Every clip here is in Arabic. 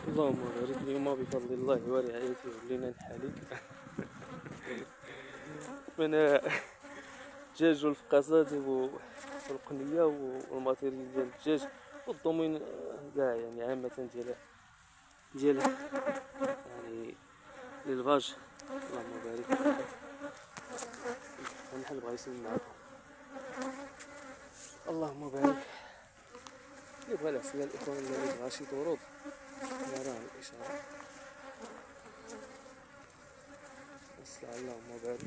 اللهم بارك. اليوم بفضل الله ورعايته ولينا نحالي من الدجاج والفقاسات والقنية والماتيريال ديال الدجاج والضمين كاع، يعني عامة ديال يعني للفاج. اللهم بارك. نحل بغا يسلم معكم. اللهم بارك. اللي بغا العسل الاخوان، اللي بغا شي طرود راه الاشاره. السلام. اللهم بارك.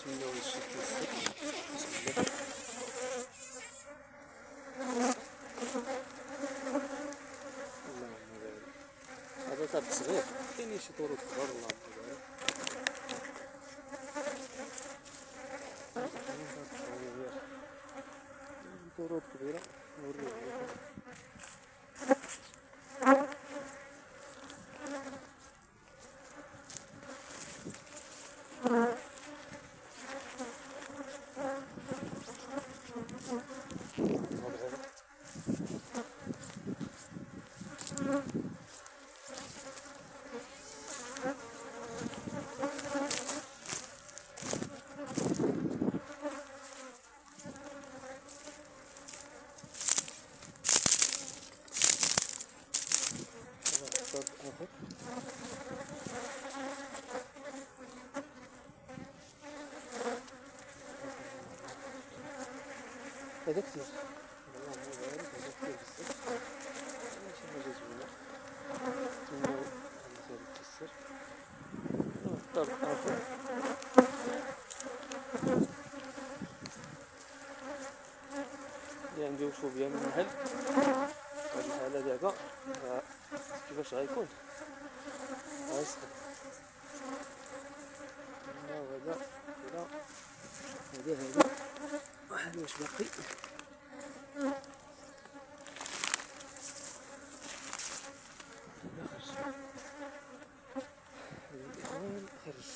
تمنى ونشوف بسم الله. اللهم بارك. هذا صاب صغير، كاينين شي طرود كبار. اللهم بارك. طرود كبيرة نوريها لكم. صاب آخر. هذا كثير. اللهم بارك. هذا كثير بزاف. شي حاجة زوينة. تمنى هذا يتكسر. صاب آخر. اللي عندي فوبيا من المحل. هاد الحالة دابا كيفاش غيكون؟ غيسخن. وهذا كذا. هذا واحد واش باقي. خرج. هذا الإخوان خرج.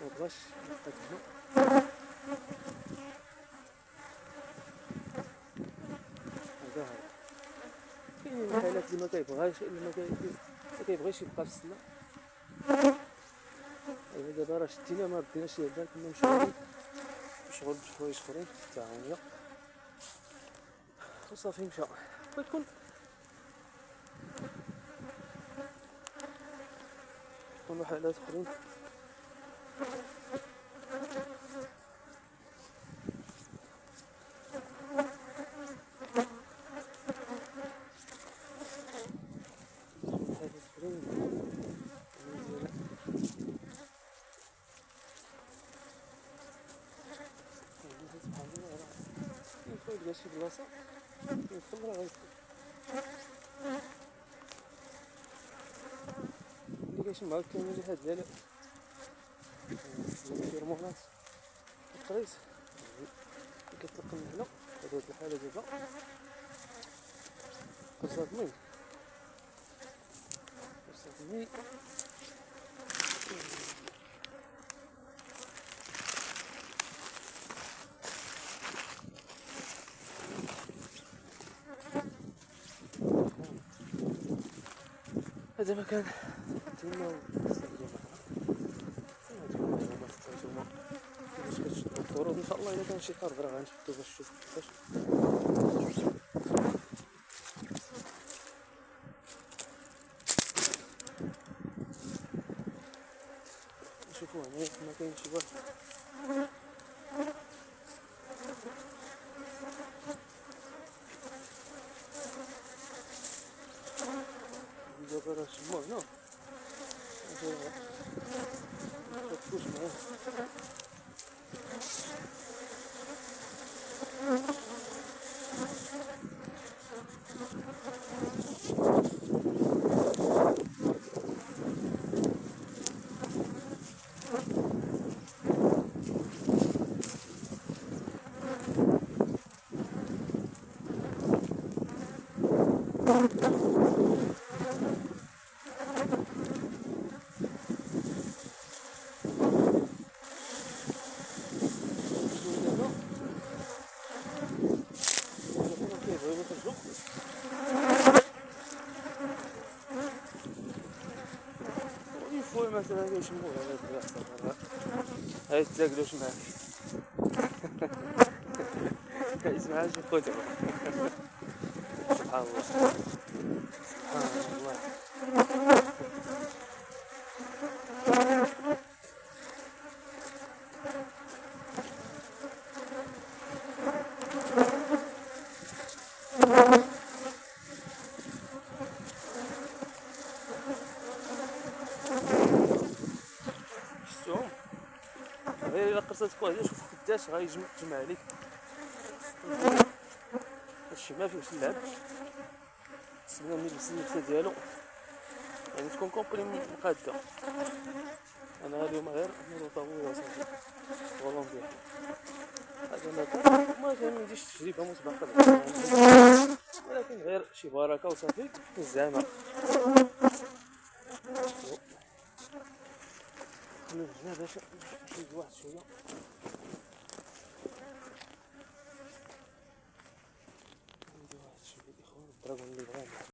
مبغاش يبقى هنا. هذا كاينين الحالات اللي ما كيبغيش يبقى في السنة. يعني دابا راه شدينا ما رديناش ليه البال، كنا مشغول بحوايج اخرين التعاونية وصافي مشى. كتكون حالات اخرين. يلقى شي بلاصة يدخل راه غيدخل. اللي كاين شي معاك كامل اللي هاد ديال الهرمونات القريص كتلقى من هنا. هاد الحالة دابا صدمي. هذا مكان تما نستافدو معنا. نتوما كيفاش كتشدو الطرود. ان شاء الله الا كان شي طرد راه غنشدو باش نشوفو كيفاش. نشوفو هنا ما كاين شي واحد. دابا راه شمو هنا مكتبوش معاه. مثلا كيشموه هذا البلاصة هاي تاكلوش معاك اسمها شي خوتو سبحان الله سبحان الله. شفتهم غير الا قرصتك واحد شوف قداش غيجمع عليك هادشي ما فيهش اللعب. خصنا نلبس اللبسه ديالو يعني تكون كومبري مقاده. انا اليوم غير نور طاوله صافي فولونتير هذا ما كنديرش تجربه مسبقه ولكن غير شي بركه وصافي الزعمه هنا باش نشوف واحد شويه ندير واحد شويه الاخوان الدراغون اللي